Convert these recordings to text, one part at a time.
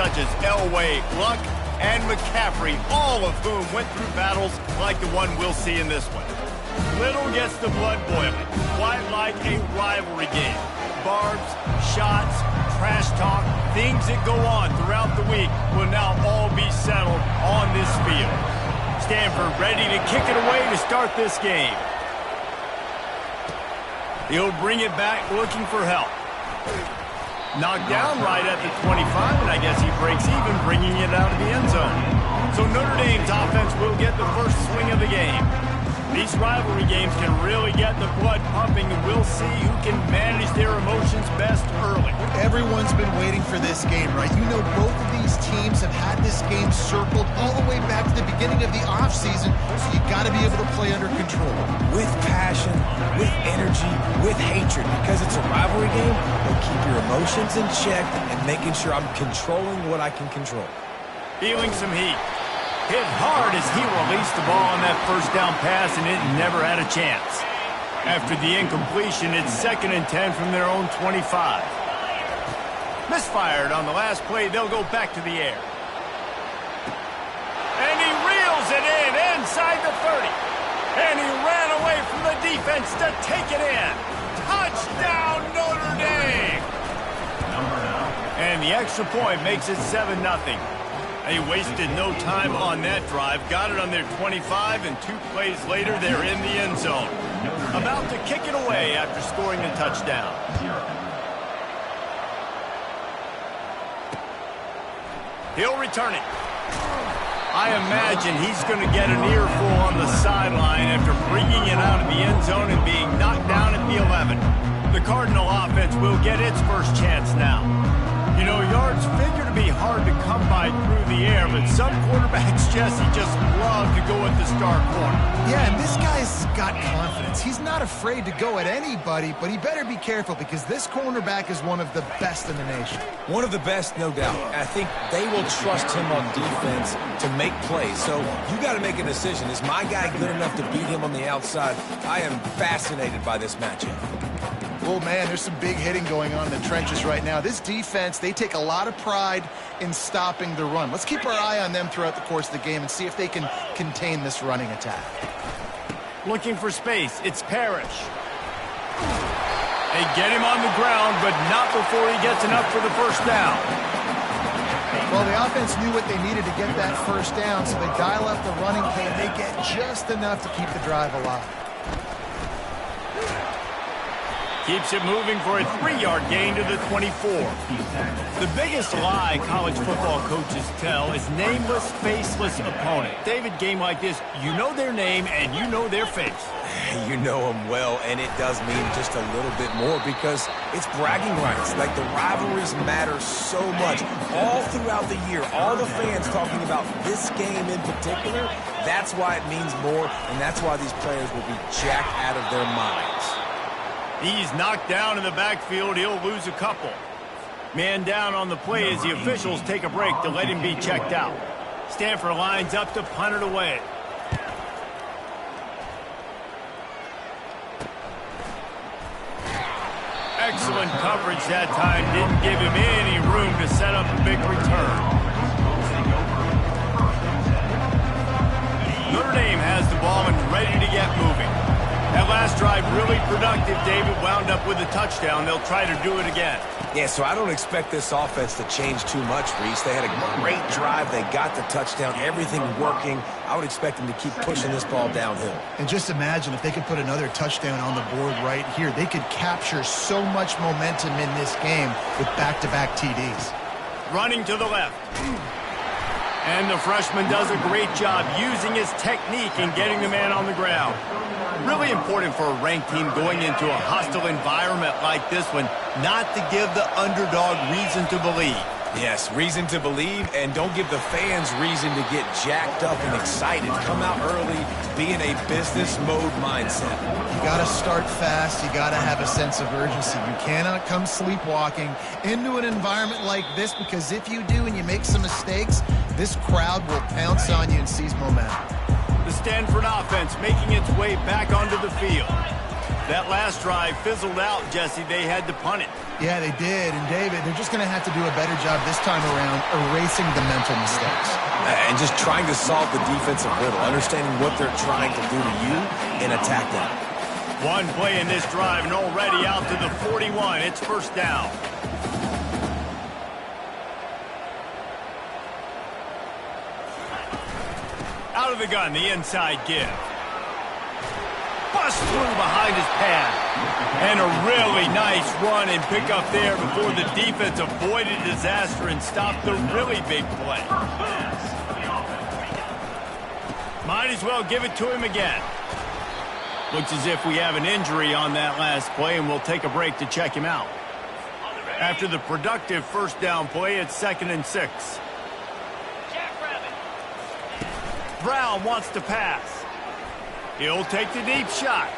such as Elway, Luck, and McCaffrey, all of whom went through battles like the one we'll see in this one. Little gets the blood boiling, quite like a rivalry game. Barbs, shots, trash talk, things that go on throughout the week will now all be settled on this field. Stanford ready to kick it away to start this game. He'll bring it back looking for help. Knocked down right at the 25, and I guess he breaks even, bringing it out of the end zone. So Notre Dame's offense will get the first swing of the game. These rivalry games can really get the blood pumping, and we'll see who can manage their emotions best early. Everyone's been waiting for this game, right? You know, both of these teams have had this game circled all the way back to the beginning of the offseason, so you got to be able to play under control. With passion, with energy, with hatred, because it's a rivalry game, but keep your emotions in check and making sure I'm controlling what I can control. Feeling some heat. Hit hard as he released the ball on that first down pass, and it never had a chance. After the incompletion, it's 2nd and 10 from their own 25. Misfired on the last play. They'll go back to the air. And he reels it in inside the 30. And he ran away from the defense to take it in. Touchdown, Notre Dame! And the extra point makes it 7-0. They wasted no time on that drive. Got it on their 25, and 2 plays later, they're in the end zone. About to kick it away after scoring a touchdown. He'll return it. I imagine he's going to get an earful on the sideline after bringing it out of the end zone and being knocked down at the 11. The Cardinal offense will get its first chance now. You know, yards figure to be hard to come by through the air, but some quarterbacks, Jesse, just love to go at the star corner. Yeah, and this guy's got confidence. He's not afraid to go at anybody, but he better be careful because this cornerback is one of the best in the nation. One of the best, no doubt. I think they will trust him on defense to make plays. So you got to make a decision. Is my guy good enough to beat him on the outside? I am fascinated by this matchup. Oh, man, there's some big hitting going on in the trenches right now. This defense, they take a lot of pride in stopping the run. Let's keep our eye on them throughout the course of the game and see if they can contain this running attack. Looking for space. It's Parrish. They get him on the ground, but not before he gets enough for the first down. Well, the offense knew what they needed to get that first down, so they dial up the running play, and they get just enough to keep the drive alive. Keeps it moving for a 3-yard gain to the 24. The biggest lie college football coaches tell is nameless, faceless opponent. David, game like this, you know their name and you know their face. You know them well, and it does mean just a little bit more because it's bragging rights. Like, the rivalries matter so much. All throughout the year, all the fans talking about this game in particular, that's why it means more, and that's why these players will be jacked out of their minds. He's knocked down in the backfield. He'll lose a couple. Man down on the play as the officials take a break to let him be checked out. Stanford lines up to punt it away. Excellent coverage that time. Didn't give him any room to set up a big return. Notre Dame has the ball and ready to get moving. That last drive really productive. David wound up with a touchdown. They'll try to do it again. Yeah, so I don't expect this offense to change too much, Reese. They had a great drive. They got the touchdown. Everything working. I would expect them to keep pushing this ball downhill. And just imagine if they could put another touchdown on the board right here. They could capture so much momentum in this game with back-to-back TDs. Running to the left. And the freshman does a great job using his technique and getting the man on the ground. Really important for a ranked team going into a hostile environment like this one, not to give the underdog reason to believe. Yes, reason to believe, and don't give the fans reason to get jacked up and excited. Come out early, be in a business mode mindset. You got to start fast. You got to have a sense of urgency. You cannot come sleepwalking into an environment like this, because if you do and you make some mistakes, this crowd will pounce on you and seize momentum. The Stanford offense making its way back onto the field. That last drive fizzled out, Jesse. They had to punt it. Yeah, they did. And, David, they're just going to have to do a better job this time around erasing the mental mistakes. And just trying to solve the defensive riddle, understanding what they're trying to do to you and attack them. One play in this drive and already out to the 41. It's first down. Out of the gun, the inside give. Bust through behind his pad. And a really nice run and pick up there before the defense avoided disaster and stopped the really big play. Might as well give it to him again. Looks as if we have an injury on that last play, and we'll take a break to check him out. After the productive first down play, it's 2nd and 6. Brown wants to pass. He'll take the deep shot.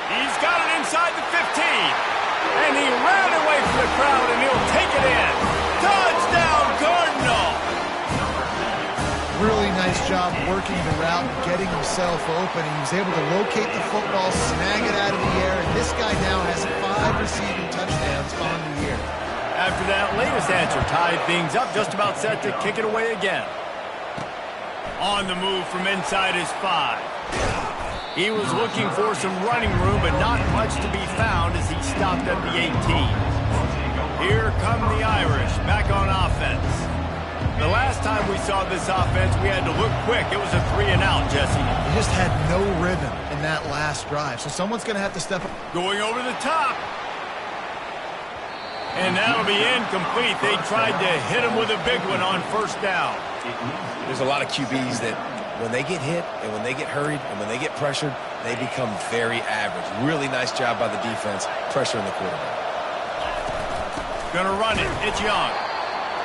He's got it inside the 15. And he ran away from the crowd, and he'll take it in. Touchdown, Cardinal! Really nice job working the route and getting himself open. He was able to locate the football, snag it out of the air, and this guy now has 5 receiving touchdowns on the year. After that latest answer tied things up, just about set to kick it away again. On the move from inside his 5. He was looking for some running room, but not much to be found as he stopped at the 18. Here come the Irish, back on offense. The last time we saw this offense, we had to look quick. It was a 3-and-out, Jesse. They just had no rhythm in that last drive, so someone's going to have to step up. Going over the top. And that'll be incomplete. They tried to hit him with a big one on first down. There's a lot of QBs that when they get hit and when they get hurried and when they get pressured, they become very average. Really nice job by the defense, pressuring the quarterback. Gonna run it. It's Young.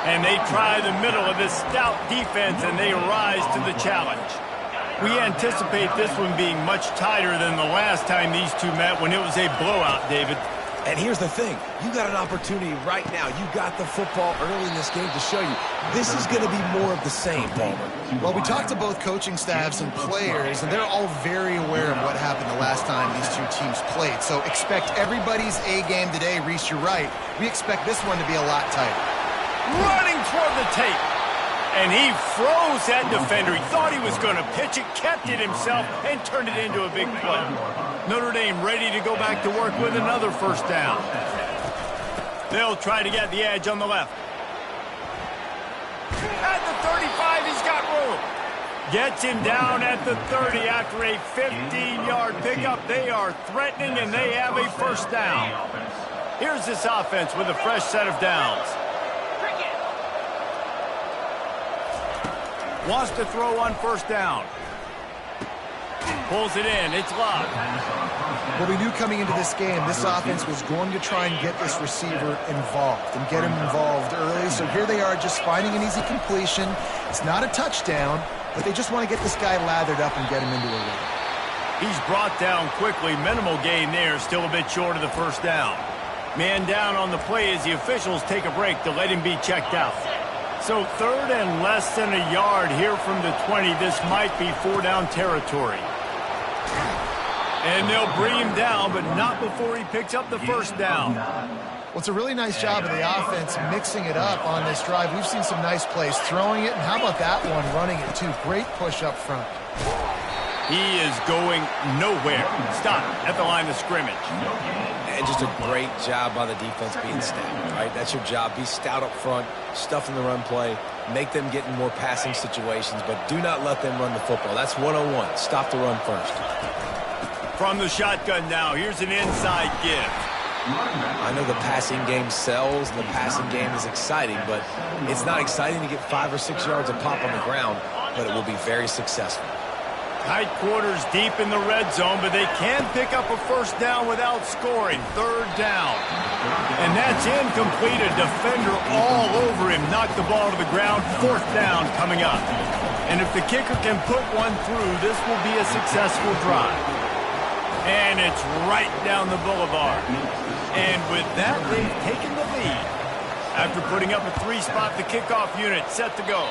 And they try the middle of this stout defense, and they rise to the challenge. We anticipate this one being much tighter than the last time these two met when it was a blowout, David. And here's the thing. You got an opportunity right now. You got the football early in this game to show you this is going to be more of the same, Palmer. Well, we talked to both coaching staffs and players, and they're all very aware of what happened the last time these two teams played. So expect everybody's A game today. Reese, you're right. We expect this one to be a lot tighter. Running toward the tape. And he froze that defender. He thought he was going to pitch it, kept it himself, and turned it into a big play. Notre Dame ready to go back to work with another first down. They'll try to get the edge on the left. At the 35, he's got room. Gets him down at the 30 after a 15-yard pickup. They are threatening, and they have a first down. Here's this offense with a fresh set of downs. Wants to throw on first down. Pulls it in. It's locked. Well, we knew coming into this game, this offense was going to try and get this receiver involved and get him involved early. So here they are just finding an easy completion. It's not a touchdown, but they just want to get this guy lathered up and get him into a rhythm. He's brought down quickly. Minimal gain there. Still a bit short of the first down. Man down on the play as the officials take a break to let him be checked out. So 3rd and less than a yard here from the 20. This might be 4-down territory. And they'll bring him down, but not before he picks up the first down. Well, it's a really nice job of the offense mixing it up on this drive. We've seen some nice plays throwing it, and how about that one running it too? Great push up front. He is going nowhere. Stop at the line of scrimmage. And just a great job by the defense being stout, right? That's your job. Be stout up front, stuff in the run play, make them get in more passing situations, but do not let them run the football. That's 101. Stop the run first. From the shotgun now, here's an inside give. I know the passing game sells and the passing game is exciting, but it's not exciting to get 5 or 6 yards of pop on the ground, but it will be very successful. Tight quarters deep in the red zone, but they can pick up a first down without scoring. 3rd down. And that's incomplete. A defender all over him. Knocked the ball to the ground. 4th down coming up. And if the kicker can put one through, this will be a successful drive. And it's right down the boulevard. And with that, they've taken the lead. After putting up a 3-spot, the kickoff unit set to go.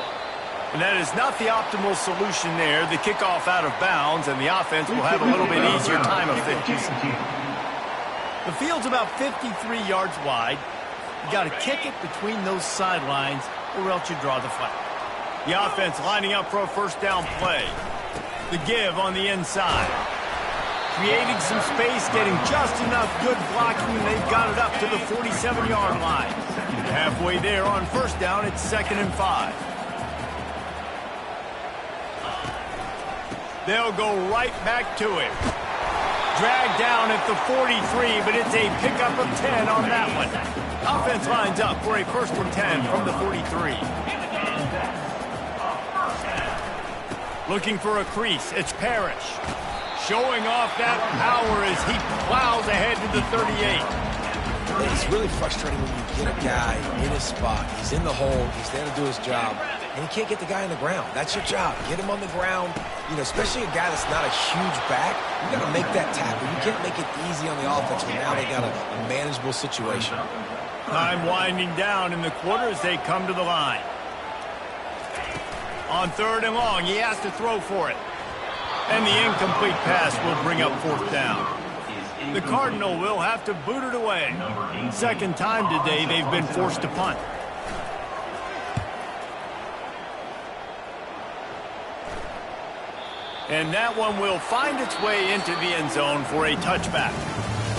And that is not the optimal solution there. The kickoff out of bounds, and the offense will have a little bit easier time of things. The field's about 53 yards wide. You got to kick it between those sidelines or else you draw the flag. The offense lining up for a first down play. The give on the inside. Creating some space, getting just enough good blocking, and they've got it up to the 47-yard line. Halfway there on first down, it's 2nd and 5. They'll go right back to it. Dragged down at the 43, but it's a pickup of 10 on that one. Offense lines up for a 1st and 10 from the 43. Looking for a crease, it's Parrish. Showing off that power as he plows ahead to the 38. It's really frustrating when you get a guy in his spot. He's in the hole. He's there to do his job. And you can't get the guy on the ground. That's your job. Get him on the ground. You know, especially a guy that's not a huge back. You got to make that tackle. You can't make it easy on the offense when now they got a manageable situation. Time winding down in the quarter as they come to the line. On 3rd and long, he has to throw for it. And the incomplete pass will bring up 4th down. The Cardinal will have to boot it away. Second time today they've been forced to punt. And that one will find its way into the end zone for a touchback.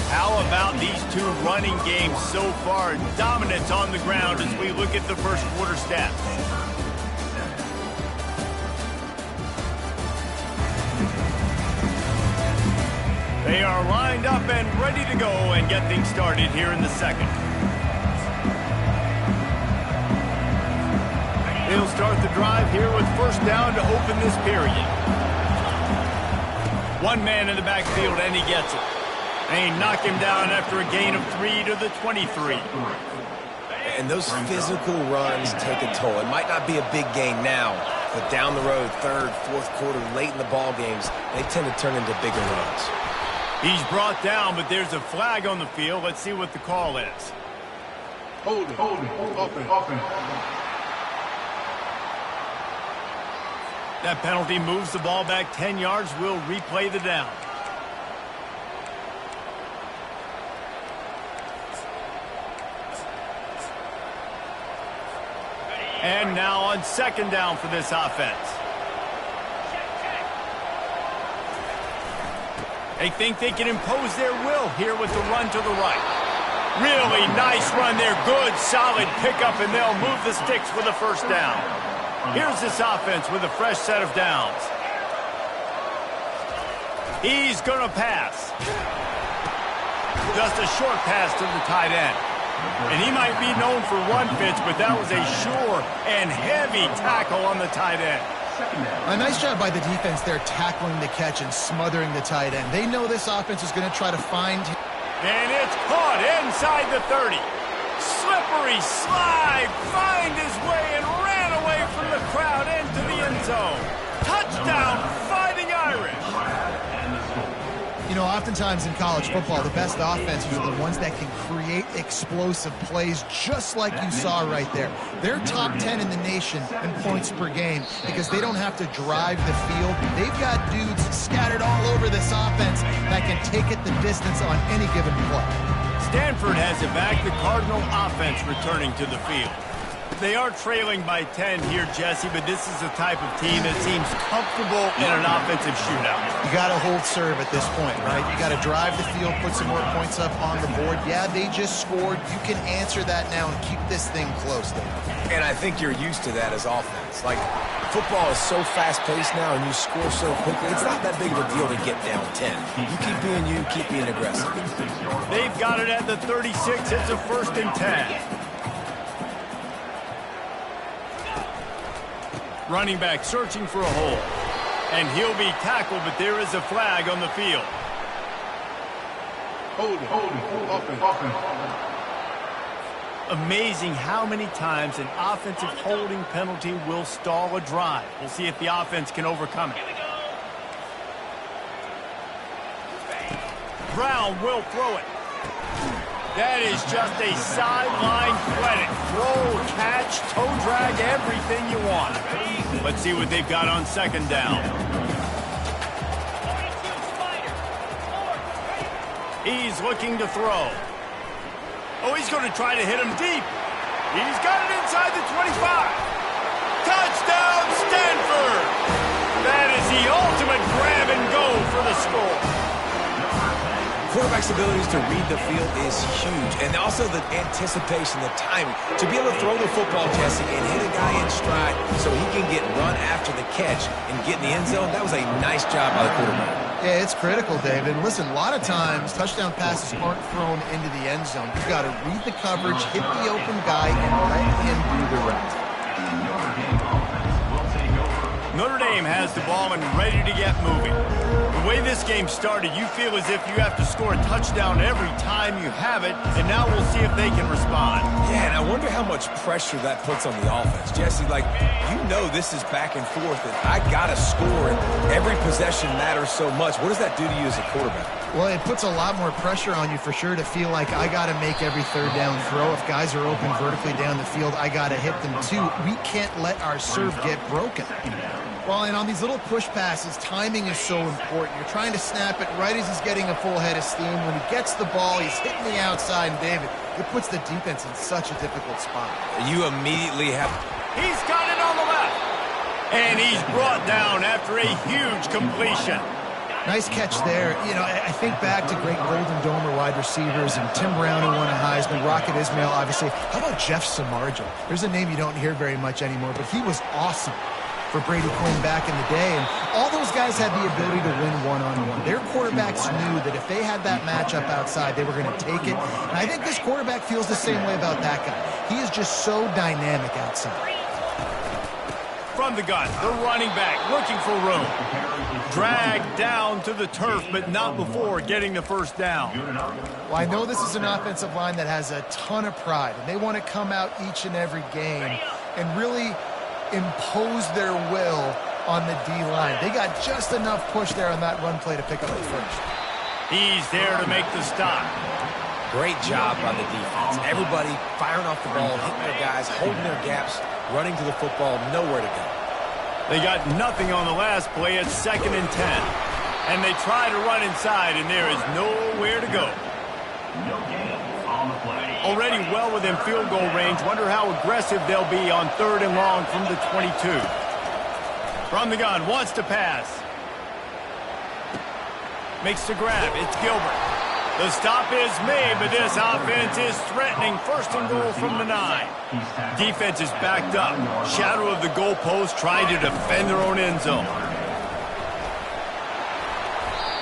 How about these two running games so far? Dominance on the ground as we look at the first quarter stats. They are lined up and ready to go and get things started here in the second. They'll start the drive here with first down to open this period. One man in the backfield and he gets it. They knock him down after a gain of 3 to the 23. And those physical runs take a toll. It might not be a big gain now, but down the road, 3rd, 4th quarter, late in the ball games, they tend to turn into bigger runs. He's brought down, but there's a flag on the field. Let's see what the call is. Hold it, open. That penalty moves the ball back 10 yards. We'll replay the down. And now on 2nd down for this offense. They think they can impose their will here with the run to the right. Really nice run there. Good, solid pickup, and they'll move the sticks with a first down. Here's this offense with a fresh set of downs. He's going to pass. Just a short pass to the tight end. And he might be known for run fits, but that was a sure and heavy tackle on the tight end. A nice job by the defense there, tackling the catch and smothering the tight end. They know this offense is going to try to find him. And it's caught inside the 30. Slippery slide, find his way and ran away from the crowd into the end zone. Touchdown, Fighting Irish. You know, oftentimes in college football, the best offenses are the ones that can create explosive plays, just like you saw right there. They're top 10 in the nation in points per game because they don't have to drive the field. They've got dudes scattered all over this offense that can take it the distance on any given play. Stanford has it back. The Cardinal offense returning to the field. They are trailing by 10 here, Jesse, but this is the type of team that seems comfortable in an offensive shootout. You got to hold serve at this point, right? You got to drive the field, put some more points up on the board. Yeah, they just scored. You can answer that now and keep this thing close, though. And I think you're used to that as offense. Like, football is so fast-paced now and you score so quickly, it's not that big of a deal to get down 10. You keep being you, keep being aggressive. They've got it at the 36. It's a 1st and 10. Running back searching for a hole. And he'll be tackled, but there is a flag on the field. Hold it, open. Amazing how many times an offensive holding penalty will stall a drive. We'll see if the offense can overcome it. Brown will throw it. That is just a sideline credit. Throw, catch, toe drag, everything you want. Let's see what they've got on 2nd down. He's looking to throw. Oh, he's going to try to hit him deep. He's got it inside the 25. Touchdown, Stanford! That is the ultimate grab and go for the score. Quarterback's abilities to read the field is huge, and also the anticipation, the timing. To be able to throw the football, Jesse, and hit a guy in stride so he can get run after the catch and get in the end zone, that was a nice job by the quarterback. Yeah, it's critical, David. Listen, a lot of times, touchdown passes aren't thrown into the end zone. You've got to read the coverage, hit the open guy, and let him do the rest. Notre Dame has the ball and ready to get moving. The way this game started, you feel as if you have to score a touchdown every time you have it, and now we'll see if they can respond. Yeah, and I wonder how much pressure that puts on the offense. Jesse, like, you know this is back and forth, and I got to score, and every possession matters so much. What does that do to you as a quarterback? Well, it puts a lot more pressure on you for sure to feel like I got to make every third down throw. If guys are open vertically down the field, I got to hit them too. We can't let our serve get broken. Well, and on these little push passes, timing is so important. You're trying to snap it right as he's getting a full head of steam. When he gets the ball, he's hitting the outside, and David, it puts the defense in such a difficult spot. You immediately have... He's got it on the left. And he's brought down after a huge completion. Nice catch there. You know, I think back to great Golden Domer wide receivers and Tim Brown, who won a Heisman, Rocket Ismail, obviously. How about Jeff Samardzija? There's a name you don't hear very much anymore, but he was awesome for Brady Quinn back in the day. And all those guys had the ability to win one-on-one. Their quarterbacks knew that if they had that matchup outside, they were going to take it. And I think this quarterback feels the same way about that guy. He is just so dynamic outside. From the gun, the running back looking for room. Dragged down to the turf, but not before getting the first down. Well, I know this is an offensive line that has a ton of pride, and they want to come out each and every game and really impose their will on the D-line. They got just enough push there on that run play to pick up the first. He's there to make the stop. Great job by the defense. Everybody firing off the ball, hitting their guys, holding their gaps, running to the football, nowhere to go. They got nothing on the last play. It's 2nd and 10. And they try to run inside, and there is nowhere to go. Already well within field goal range. Wonder how aggressive they'll be on 3rd and long from the 22. From the gun, wants to pass. Makes the grab. It's Gilbert. The stop is made, but this offense is threatening. 1st and goal from the 9. Defense is backed up. Shadow of the goalpost, trying to defend their own end zone.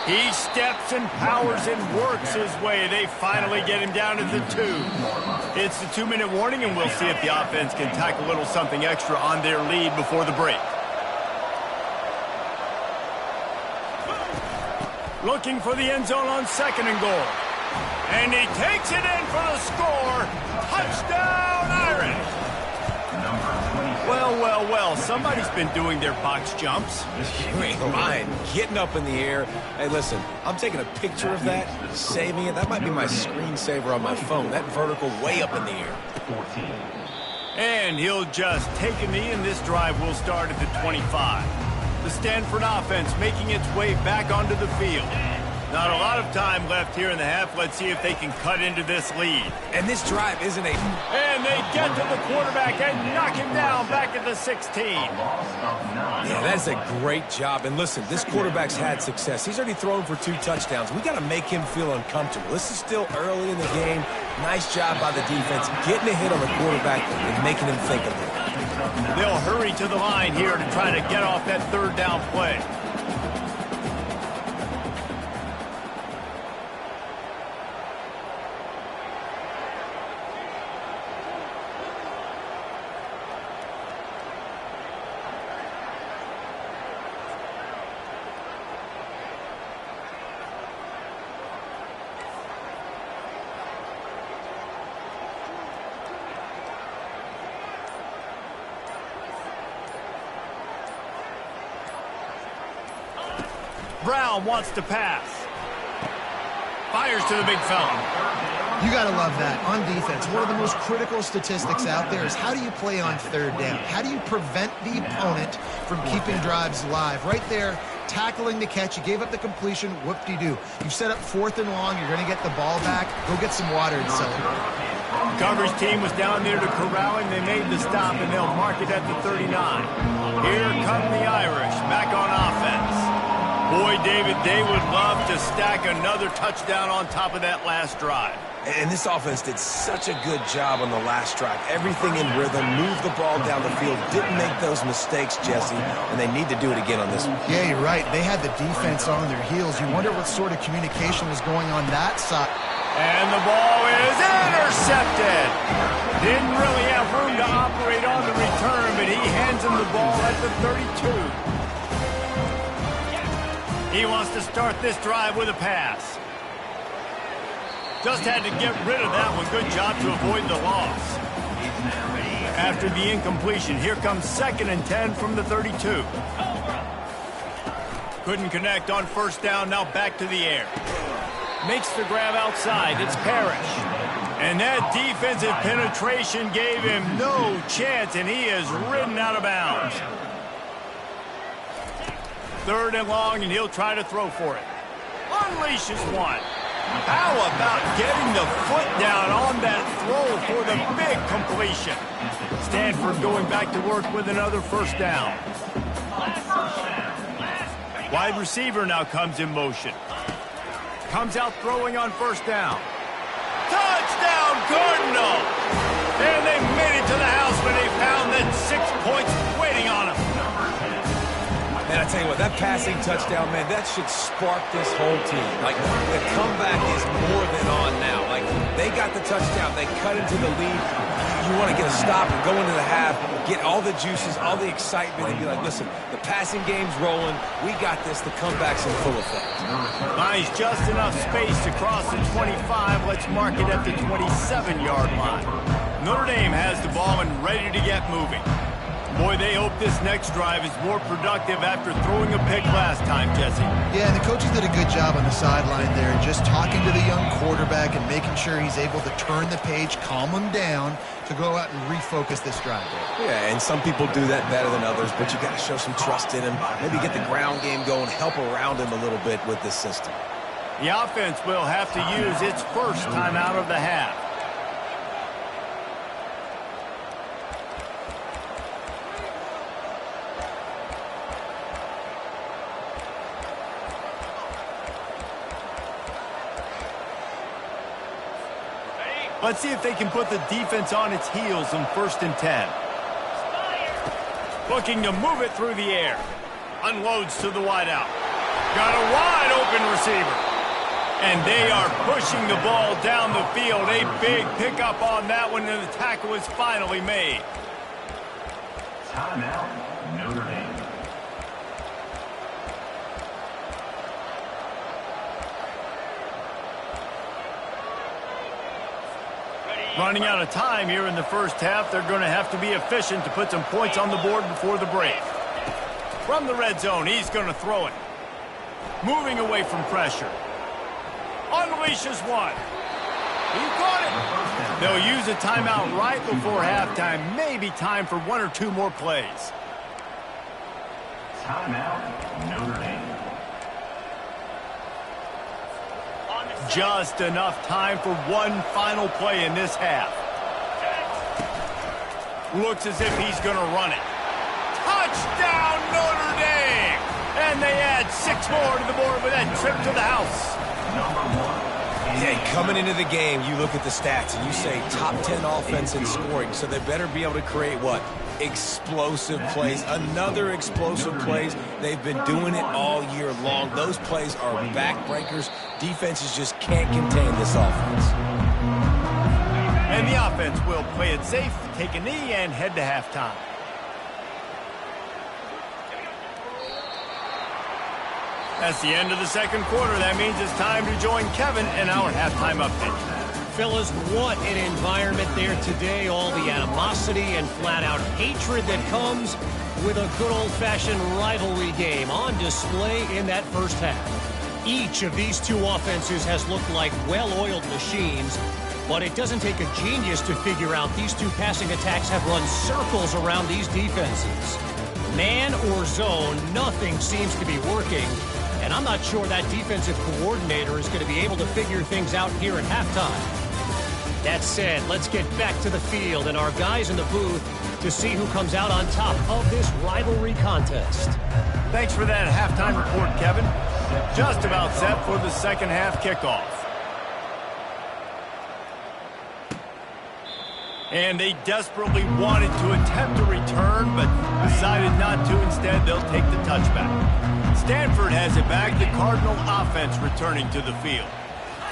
He steps and powers and works his way. They finally get him down to the 2. It's the 2-minute warning, and we'll see if the offense can tack a little something extra on their lead before the break. Looking for the end zone on 2nd and goal. And he takes it in for the score. Touchdown, Irish. Well, well, well. Somebody's been doing their box jumps. You ain't lying. Getting up in the air. Hey, listen, I'm taking a picture of that, saving it. That might be my screensaver on my phone. That vertical way up in the air. And he'll just take a knee, and this drive will start at the 25. The Stanford offense making its way back onto the field. Not a lot of time left here in the half. Let's see if they can cut into this lead. And this drive isn't a... And they get to the quarterback and knock him down back at the 16. Yeah, that's a great job. And listen, this quarterback's had success. He's already thrown for 2 touchdowns. We got to make him feel uncomfortable. This is still early in the game. Nice job by the defense, getting a hit on the quarterback and making him think a little. They'll hurry to the line here to try to get off that 3rd down play. Brown wants to pass. Fires to the big fella. You got to love that. On defense, one of the most critical statistics out there is how do you play on 3rd down? How do you prevent the opponent from keeping drives alive? Right there, tackling the catch. You gave up the completion. Whoop-de-doo. You set up 4th and long. You're going to get the ball back. Go get some water and celebrate. Coverage team was down there to corral him. They made the stop, and they'll mark it at the 39. Here come the Irish, back on offense. Boy, David, they would love to stack another touchdown on top of that last drive. And this offense did such a good job on the last drive. Everything in rhythm, moved the ball down the field, didn't make those mistakes, Jesse, and they need to do it again on this one. Yeah, you're right. They had the defense on their heels. You wonder what sort of communication was going on that side. And the ball is intercepted. Didn't really have room to operate on the return, but he hands him the ball at the 32. He wants to start this drive with a pass. Just had to get rid of that one. Good job to avoid the loss. After the incompletion, here comes 2nd and 10 from the 32. Couldn't connect on first down, now back to the air. Makes the grab outside, it's Parrish. And that defensive penetration gave him no chance, and he is ridden out of bounds. 3rd and long, and he'll try to throw for it. Unleashes one. How about getting the foot down on that throw for the big completion? Stanford going back to work with another first down. Wide receiver now comes in motion. Comes out throwing on first down. Touchdown, Cardinal! And they made it to the house when they found that 6 points waiting on them. Man, I tell you what, that passing touchdown, man, that should spark this whole team. Like, the comeback is more than on now. Like, they got the touchdown. They cut into the lead. You want to get a stop and go into the half, get all the juices, all the excitement, and be like, listen, the passing game's rolling. We got this. The comeback's in full effect. Finds just enough space to cross the 25. Let's mark it at the 27-yard line. Notre Dame has the ball and ready to get moving. Boy, they hope this next drive is more productive after throwing a pick last time, Jesse. Yeah, and the coaches did a good job on the sideline there, just talking to the young quarterback and making sure he's able to turn the page, calm him down to go out and refocus this drive. Yeah, and some people do that better than others, but you got to show some trust in him. Maybe get the ground game going, help around him a little bit with this system. The offense will have to use its first time out of the half. Let's see if they can put the defense on its heels in 1st and 10. Looking to move it through the air. Unloads to the wideout. Got a wide open receiver. And they are pushing the ball down the field. A big pickup on that one, and the tackle is finally made. Timeout, Notre Dame. Running out of time here in the first half. They're going to have to be efficient to put some points on the board before the break. From the red zone, he's going to throw it. Moving away from pressure. Unleashes one. He caught it. They'll use a timeout right before halftime. Maybe time for 1 or 2 more plays. Timeout, Notre Dame. Just enough time for one final play in this half. Looks as if he's going to run it. Touchdown, Notre Dame! And they add 6 more to the board with that trip to the house. Yeah, coming into the game, you look at the stats and you say top 10 offense in scoring, so they better be able to create what? Explosive plays. Another explosive plays. They've been doing it all year long. Those plays are backbreakers. Defenses just can't contain this offense. And the offense will play it safe, take a knee, and head to halftime. That's the end of the second quarter. That means it's time to join Kevin in our halftime update. Fellas, what an environment there today. All the animosity and flat-out hatred that comes with a good old-fashioned rivalry game on display in that first half. Each of these two offenses has looked like well-oiled machines, but it doesn't take a genius to figure out these two passing attacks have run circles around these defenses. Man or zone, nothing seems to be working, and I'm not sure that defensive coordinator is going to be able to figure things out here at halftime. That said, let's get back to the field and our guys in the booth to see who comes out on top of this rivalry contest. Thanks for that halftime report, Kevin. Just about set for the second half kickoff. And they desperately wanted to attempt a return, but decided not to. Instead, they'll take the touchback. Stanford has it back. The Cardinal offense returning to the field.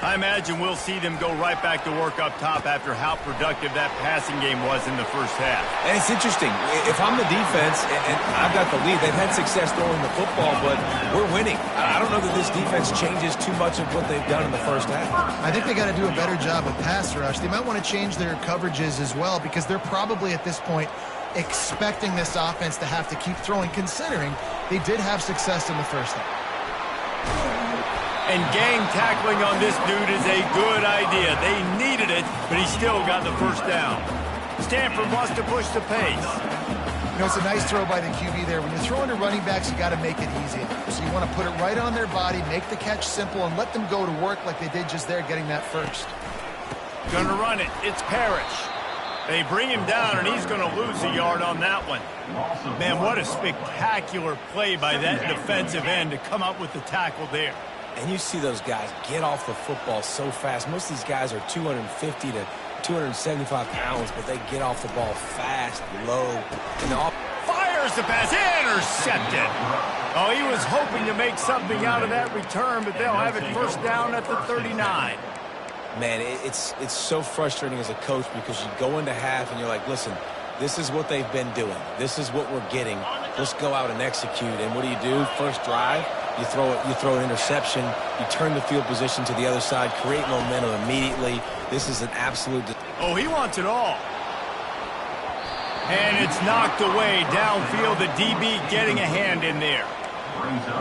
I imagine we'll see them go right back to work up top after how productive that passing game was in the first half. And it's interesting. If I'm the defense and I've got the lead, they've had success throwing the football, but we're winning. I don't know that this defense changes too much of what they've done in the first half. I think they got to do a better job of pass rush. They might want to change their coverages as well because they're probably at this point expecting this offense to have to keep throwing, considering they did have success in the first half. And gang tackling on this dude is a good idea. They needed it, but he still got the first down. Stanford wants to push the pace. You know, it's a nice throw by the QB there. When you're throwing to running backs, you got to make it easy. So you want to put it right on their body, make the catch simple, and let them go to work like they did just there, getting that first. Gonna run it. It's Parrish. They bring him down, and he's going to lose a yard on that one. Man, what a spectacular play by that defensive end to come up with the tackle there. And you see those guys get off the football so fast. Most of these guys are 250 to 275 pounds, but they get off the ball fast, low. And fires the pass, intercepted. Oh, he was hoping to make something out of that return, but they'll have it first down at the 39. Man, it's so frustrating as a coach because you go into half and you're like, listen, this is what they've been doing. This is what we're getting. Let's go out and execute. And what do? First drive, you throw an interception, you turn the field position to the other side, create momentum immediately. This is an absolute... Oh, he wants it all. And it's knocked away downfield. The DB getting a hand in there.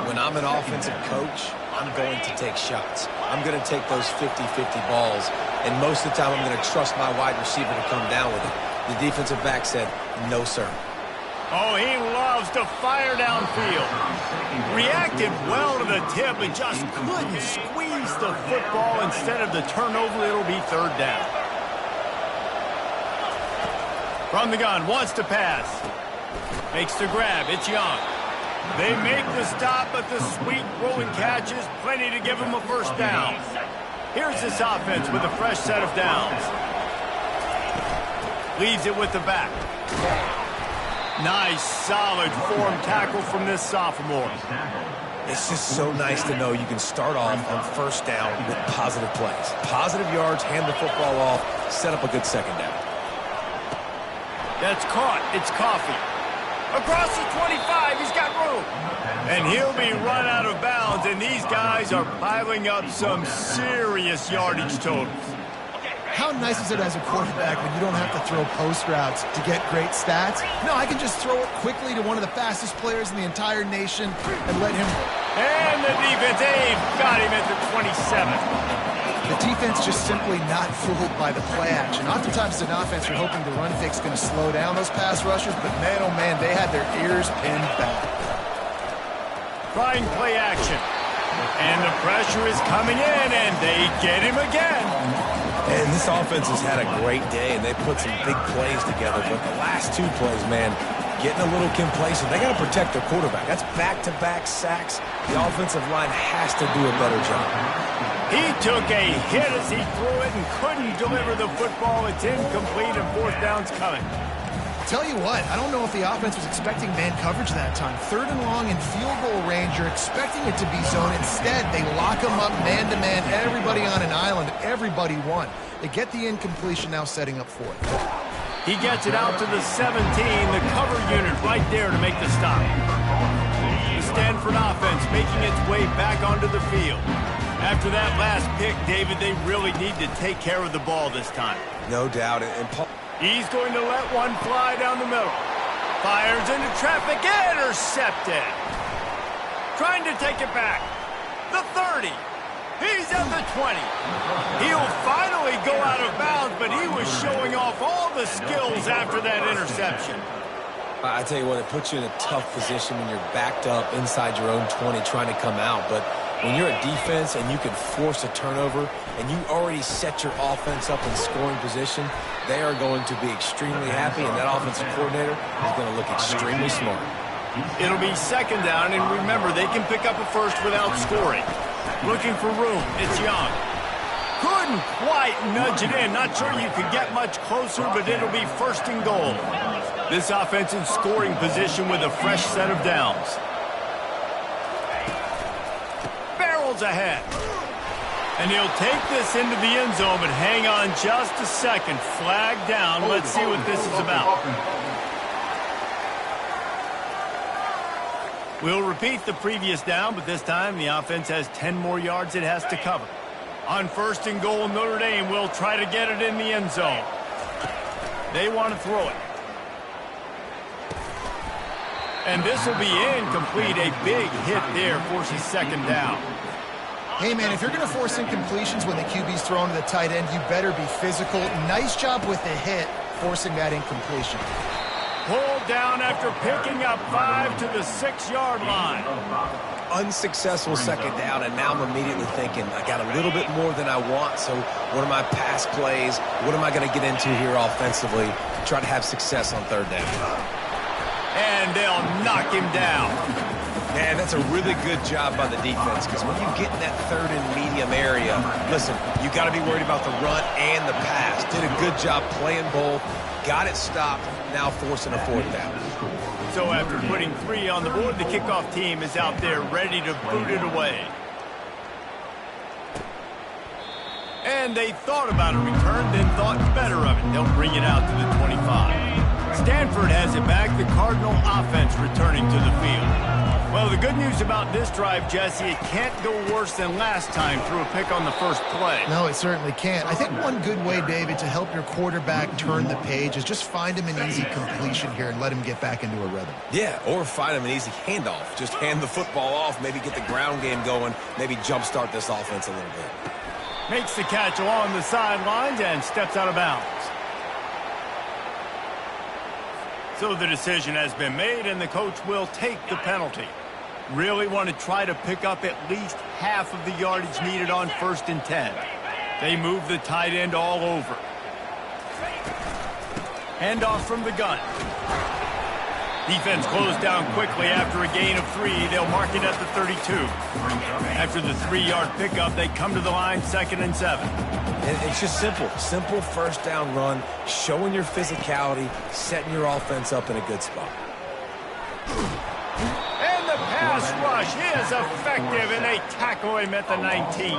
When I'm an offensive coach, I'm going to take shots. I'm going to take those 50-50 balls. And most of the time, I'm going to trust my wide receiver to come down with it. The defensive back said, no, sir. Oh, he loves to fire downfield. Reacted well to the tip, but just couldn't squeeze the football. Instead of the turnover, it'll be third down. From the gun, wants to pass. Makes the grab, it's Young. They make the stop, but the sweet rolling catch is plenty to give them a first down. Here's this offense with a fresh set of downs. Leaves it with the back. Nice, solid form tackle from this sophomore. It's just so nice to know you can start off on first down with positive plays. Positive yards, hand the football off, set up a good second down. That's caught. It's Coffee. Across the 25, he's got room. And he'll be run out of bounds, and these guys are piling up some serious yardage totals. How nice is it as a quarterback when you don't have to throw post routes to get great stats? No, I can just throw it quickly to one of the fastest players in the entire nation and let him... And the defense, they've got him at the 27. The defense just simply not fooled by the play action. Oftentimes, as an offense, you're hoping the run fix is going to slow down those pass rushers, but man, oh man, they had their ears pinned back. Trying play action. And the pressure is coming in, and they get him again. And this offense has had a great day, and they put some big plays together. But the last two plays, man, getting a little complacent. They got to protect their quarterback. That's back-to-back sacks. The offensive line has to do a better job. He took a hit as he threw it and couldn't deliver the football. It's incomplete, and fourth down's coming. Tell you what, I don't know if the offense was expecting man coverage that time. Third and long in field goal range, you're expecting it to be zone. Instead, they lock them up man-to-man, everybody on an island, everybody won. They get the incompletion, now setting up fourth. He gets it out to the 17, the cover unit right there to make the stop. The Stanford offense making its way back onto the field. After that last pick, David, they really need to take care of the ball this time. No doubt. And Paul... He's going to let one fly down the middle. Fires into traffic, intercepted. Trying to take it back. The 30. He's at the 20. He'll finally go out of bounds, but he was showing off all the skills after that interception. I tell you what, it puts you in a tough position when you're backed up inside your own 20 trying to come out. But when you're a defense and you can force a turnover and you already set your offense up in scoring position, they are going to be extremely happy, and that offensive coordinator is going to look extremely smart. It'll be second down, and remember, they can pick up a first without scoring. Looking for room. It's Young. Couldn't quite nudge it in. Not sure you could get much closer, but it'll be first and goal. This offense in scoring position with a fresh set of downs. Barrels ahead. And he'll take this into the end zone, but hang on just a second. Flag down. Let's see what this is about. We'll repeat the previous down, but this time the offense has 10 more yards it has to cover. On first and goal, Notre Dame will try to get it in the end zone. They want to throw it. And this will be incomplete. A big hit there forces second down. Hey, man, if you're going to force incompletions when the QB's thrown to the tight end, you better be physical. Nice job with the hit, forcing that incompletion. Pulled down after picking up 5 to the 6-yard line. Unsuccessful second down, and now I'm immediately thinking, I got a little bit more than I want, so what are my pass plays? What am I going to get into here offensively to try to have success on third down? And they'll knock him down. Man, that's a really good job by the defense, because when you get in that third and medium area, listen, you got to be worried about the run and the pass. Did a good job playing both, got it stopped, now forcing a fourth down. So after putting 3 on the board, the kickoff team is out there ready to boot it away. And they thought about a return, then thought better of it. They'll bring it out to the 25. Stanford has it back, the Cardinal offense returning to the field. Well, the good news about this drive, Jesse, it can't go worse than last time through a pick on the first play. No, it certainly can't. I think one good way, David, to help your quarterback turn the page is just find him an easy completion here and let him get back into a rhythm. Yeah, or find him an easy handoff. Just hand the football off, maybe get the ground game going, maybe jumpstart this offense a little bit. Makes the catch along the sidelines and steps out of bounds. So the decision has been made, and the coach will take the penalty. Really want to try to pick up at least half of the yardage needed on first and 10. They move the tight end all over. Handoff from the gun. Defense closed down quickly after a gain of 3. They'll mark it at the 32. After the 3-yard pickup, they come to the line 2nd and 7. And it's just simple. Simple first down run, showing your physicality, setting your offense up in a good spot. And the pass rush is effective, and they tackle him at the 19.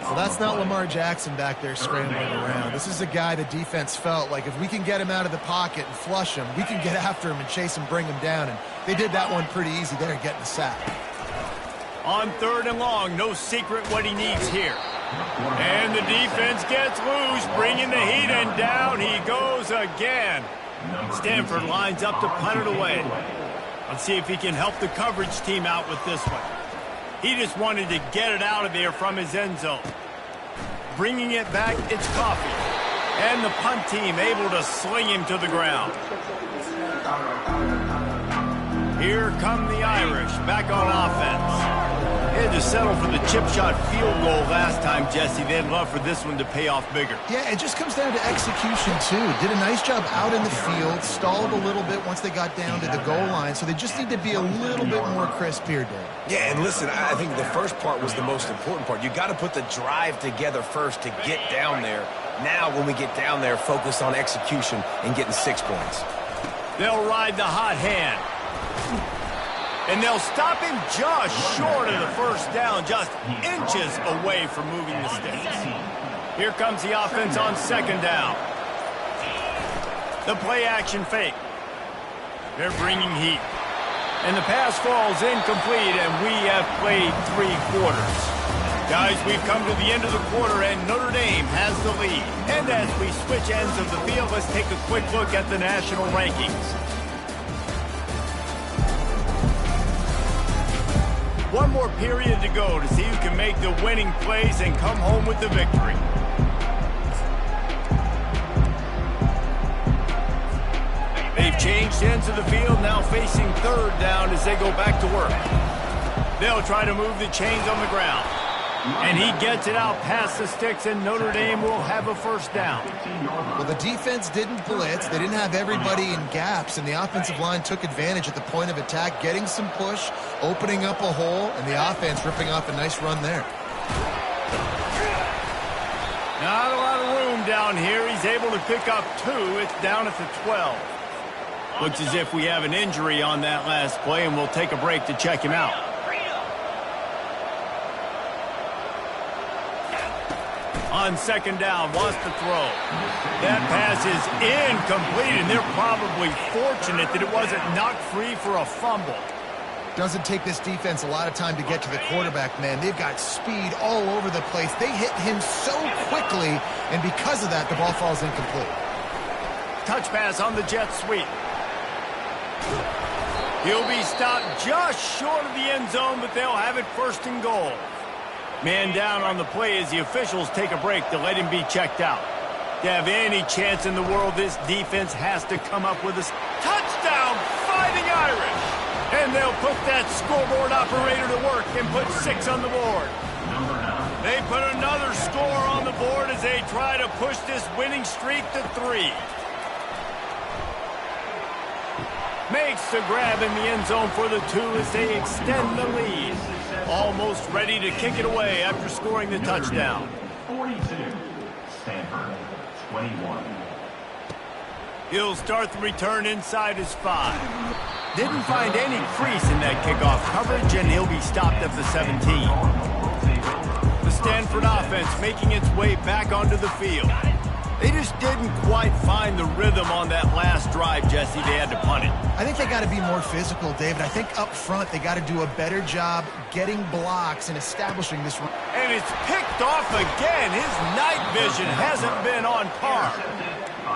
Well, that's not Lamar Jackson back there scrambling around. This is a guy the defense felt like if we can get him out of the pocket and flush him, we can get after him and chase him, bring him down. And they did that one pretty easy there, getting the sack. On 3rd and long, no secret what he needs here. And the defense gets loose, bringing the heat, and down he goes again. Stanford lines up to punt it away. Let's see if he can help the coverage team out with this one. He just wanted to get it out of there from his end zone. Bringing it back, it's Coffee. And the punt team able to sling him to the ground. Here come the Irish, back on offense. They had to settle for the chip shot field goal last time, Jesse. They'd love for this one to pay off bigger. Yeah, it just comes down to execution, too. Did a nice job out in the field, stalled a little bit once they got down to the goal line, so they just need to be a little bit more crisp here, Dave. Yeah, and listen, I think the first part was the most important part. You got to put the drive together first to get down there. Now, when we get down there, focus on execution and getting 6 points. They'll ride the hot hand. And they'll stop him just short of the first down, just inches away from moving the sticks. Here comes the offense on 2nd down. The play-action fake. They're bringing heat. And the pass falls incomplete, and we have played 3 quarters. Guys, we've come to the end of the quarter, and Notre Dame has the lead. And as we switch ends of the field, let's take a quick look at the national rankings. One more period to go to see who can make the winning plays and come home with the victory. They've changed ends of the field, now facing 3rd down as they go back to work. They'll try to move the chains on the ground. And he gets it out past the sticks, and Notre Dame will have a first down. Well, the defense didn't blitz. They didn't have everybody in gaps, and the offensive line took advantage at the point of attack, getting some push, opening up a hole, and the offense ripping off a nice run there. Not a lot of room down here. He's able to pick up 2. It's down at the 12. Looks as if we have an injury on that last play, and we'll take a break to check him out. On second down, wants to throw. That pass is incomplete, and they're probably fortunate that it wasn't knocked free for a fumble. Doesn't take this defense a lot of time to get to the quarterback, man. They've got speed all over the place. They hit him so quickly, and because of that, the ball falls incomplete. Touch pass on the jet sweep. He'll be stopped just short of the end zone, but they'll have it first and goal. Man down on the play as the officials take a break to let him be checked out. To have any chance in the world, this defense has to come up with a touchdown, Fighting Irish. And they'll put that scoreboard operator to work and put 6 on the board. They put another score on the board as they try to push this winning streak to 3. Makes the grab in the end zone for the 2 as they extend the lead. Almost ready to kick it away after scoring the touchdown. 42, Stanford, 21. He'll start the return inside his 5. Didn't find any crease in that kickoff coverage, and he'll be stopped at the 17. The Stanford offense making its way back onto the field. They just didn't quite find the rhythm on that last drive, Jesse. They had to punt it. I think they got to be more physical, David. I think up front they got to do a better job getting blocks and establishing this run. And it's picked off again. His night vision hasn't been on par.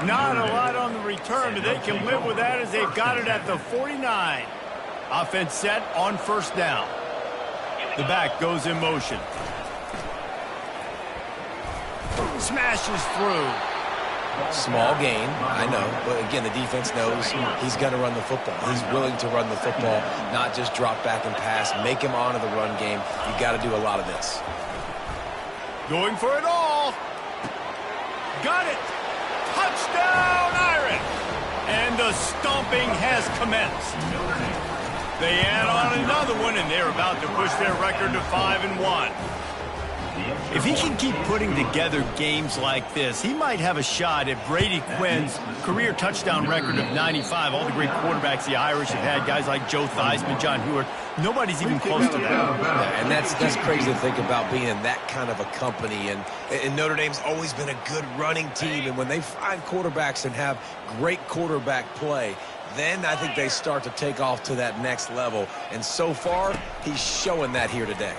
Not a lot on the return, but they can live with that as they've got it at the 49. Offense set on first down. The back goes in motion. Smashes through. Small gain, I know, but again, the defense knows he's going to run the football. He's willing to run the football, not just drop back and pass, make him honor the run game. You got to do a lot of this. Going for it all. Got it. Touchdown, Irish. And the stomping has commenced. They add on another one, and they're about to push their record to 5-1. If he can keep putting together games like this, he might have a shot at Brady Quinn's career touchdown record of 95. All the great quarterbacks the Irish have had, guys like Joe Theismann, John Hewart, nobody's even close to that. Yeah, and that's crazy to think about being in that kind of a company. And Notre Dame's always been a good running team. And when they find quarterbacks and have great quarterback play, then I think they start to take off to that next level. And so far, he's showing that here today.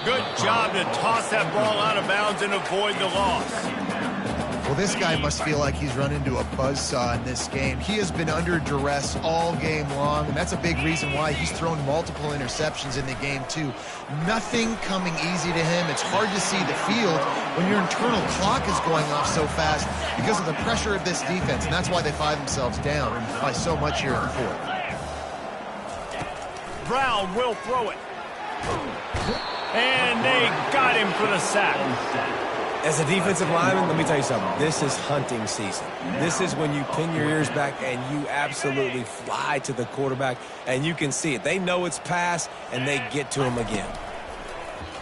Good job to toss that ball out of bounds and avoid the loss. Well, this guy must feel like he's run into a buzzsaw in this game. He has been under duress all game long, and that's a big reason why he's thrown multiple interceptions in the game, too. Nothing coming easy to him. It's hard to see the field when your internal clock is going off so fast because of the pressure of this defense, and that's why they find themselves down by so much here in the 4th. Brown will throw it. And they got him for the sack. As a defensive lineman, let me tell you something. This is hunting season. This is when you pin your ears back and you absolutely fly to the quarterback, and you can see it. They know it's pass, and they get to him again.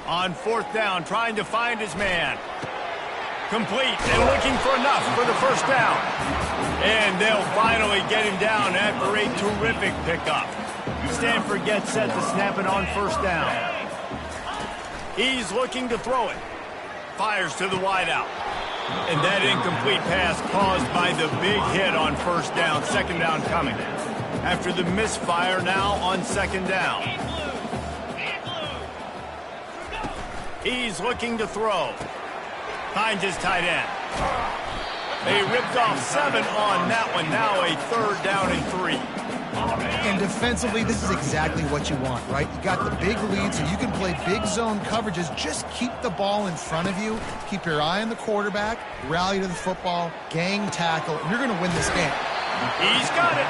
On 4th down, trying to find his man. Complete and looking for enough for the first down. And they'll finally get him down after a terrific pickup. Stanford gets set to snap it on first down. He's looking to throw it. Fires to the wideout. And that incomplete pass caused by the big hit on first down. Second down coming. After the misfire, now on second down. He's looking to throw. Finds his tight end. They ripped off 7 on that one. Now a 3rd down and 3. And defensively, this is exactly what you want, right? You got the big lead, so you can play big zone coverages. Just keep the ball in front of you. Keep your eye on the quarterback. Rally to the football. Gang tackle. You're going to win this game. He's got it.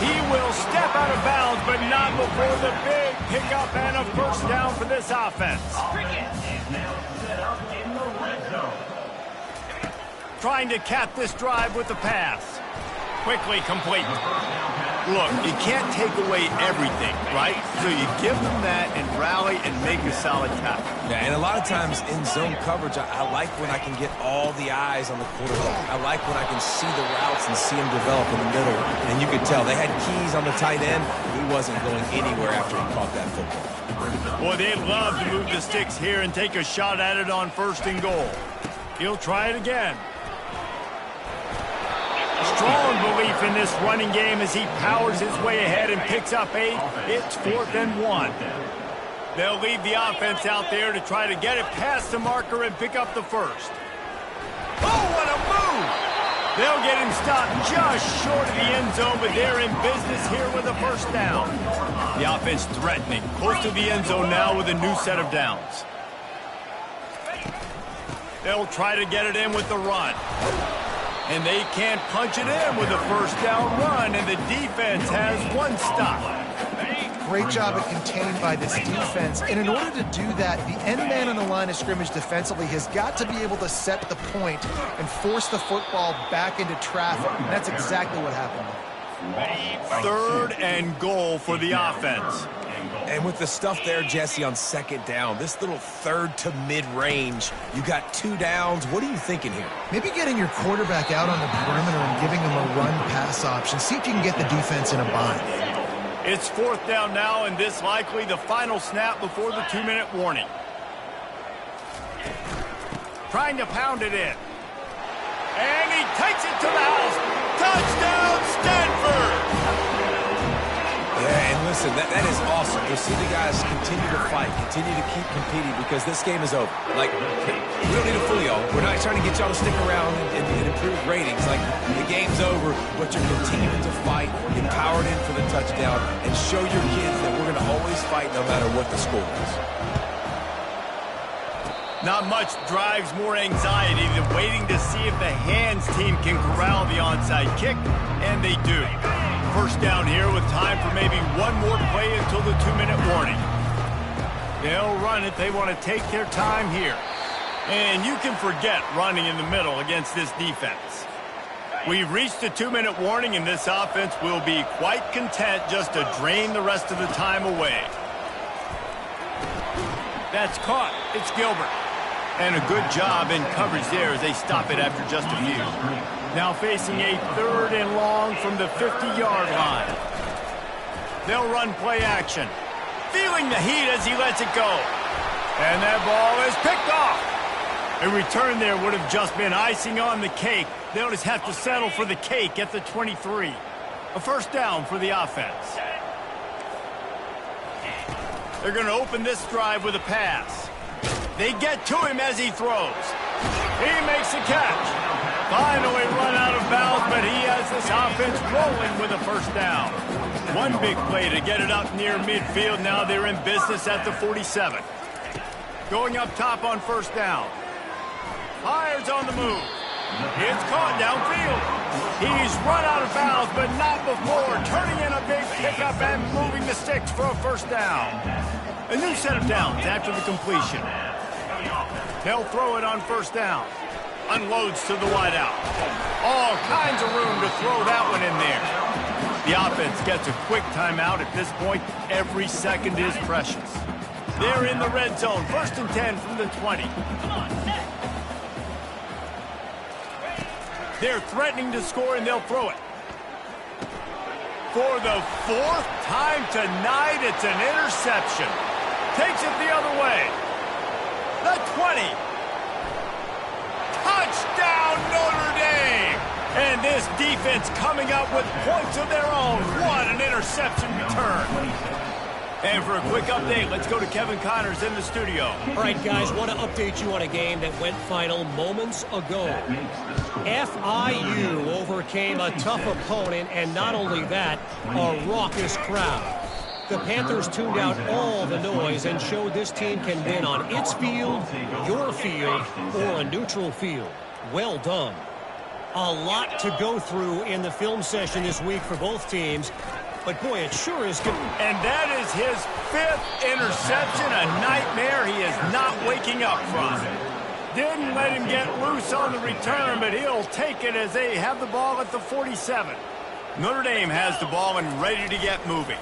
He will step out of bounds, but not before the big pickup and a first down for this offense. Trying to cap this drive with the pass. Quickly complete. Look, you can't take away everything, right? So you give them that and rally and make a solid tackle. Yeah, and a lot of times in zone coverage, I like when I can get all the eyes on the quarterback. I like when I can see the routes and see him develop in the middle. And you could tell they had keys on the tight end. He wasn't going anywhere after he caught that football. Boy, they'd love to move the sticks here and take a shot at it on 1st and goal. He'll try it again. Strong belief in this running game as he powers his way ahead and picks up 8. It's 4th and 1. They'll leave the offense out there to try to get it past the marker and pick up the first. Oh, what a move! They'll get him stopped just short of the end zone, but they're in business here with a first down. The offense threatening, close to the end zone now with a new set of downs. They'll try to get it in with the run. And they can't punch it in with a first down run, and the defense has one stop. Great job at contained by this defense. And in order to do that, the end man on the line of scrimmage defensively has got to be able to set the point and force the football back into traffic. And that's exactly what happened. 3rd and goal for the offense. And with the stuff there, Jesse, on 2nd down, this little 3rd to mid-range, you got 2 downs. What are you thinking here? Maybe getting your quarterback out on the perimeter and giving him a run-pass option. See if you can get the defense in a bind. It's 4th down now, and this likely the final snap before the 2-minute warning. Trying to pound it in. And he takes it to the house. Touchdown, Stanford! Yeah, and listen, that is awesome. You'll see the guys continue to fight, continue to keep competing because this game is over. Like, we don't need to fool y'all. We're not trying to get y'all to stick around and improve ratings. Like, the game's over, but you're continuing to fight, get powered in for the touchdown, and show your kids that we're going to always fight no matter what the score is. Not much drives more anxiety than waiting to see if the hands team can corral the onside kick, and they do. First down here with time for maybe one more play until the 2-minute warning. They'll run it. They want to take their time here. And you can forget running in the middle against this defense. We've reached the 2-minute warning, and this offense will be quite content just to drain the rest of the time away. That's caught. It's Gilbert. And a good job in coverage there as they stop it after just a few. Now facing a 3rd and long from the 50-yard line. They'll run play action. Feeling the heat as he lets it go. And that ball is picked off. A return there would have just been icing on the cake. They'll just have to settle for the cake at the 23. A first down for the offense. They're going to open this drive with a pass. They get to him as he throws. He makes the catch. Finally run out of bounds, but he has this offense rolling with a first down. One big play to get it up near midfield. Now they're in business at the 47. Going up top on first down. Fires on the move. It's caught downfield. He's run out of bounds, but not before turning in a big pickup and moving the sticks for a first down. A new set of downs after the completion. They'll throw it on first down. Unloads to the wideout. All kinds of room to throw that one in there. The offense gets a quick timeout at this point. Every second is precious. They're in the red zone. 1st and 10 from the 20. They're threatening to score, and they'll throw it. For the 4th time tonight, it's an interception. Takes it the other way. The 20. Touchdown, Notre Dame! And this defense coming up with points of their own. What an interception return. And for a quick update, let's go to Kevin Connors in the studio. All right, guys, want to update you on a game that went final moments ago. FIU overcame a tough opponent, and not only that, a raucous crowd. The Panthers tuned out all the noise and showed this team can win on its field, your field, or a neutral field. Well done. A lot to go through in the film session this week for both teams. But, boy, it sure is good. And that is his 5th interception, a nightmare he is not waking up from. Didn't let him get loose on the return, but he'll take it as they have the ball at the 47. Notre Dame has the ball and ready to get moving.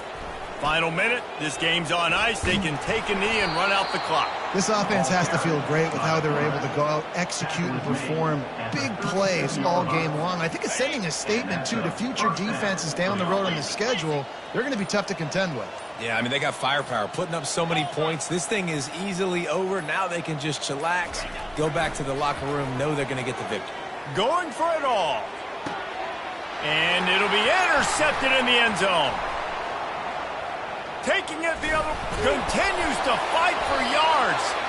Final minute, this game's on ice. They can take a knee and run out the clock. This offense has to feel great with how they're able to go out, execute, and perform big plays all game long. I think it's sending a statement, too, to future defenses down the road on the schedule. They're going to be tough to contend with. Yeah, I mean, they got firepower, putting up so many points. This thing is easily over. Now they can just chillax, go back to the locker room, know they're going to get the victory. Going for it all. And it'll be intercepted in the end zone. Taking it the other, continues to fight for yards.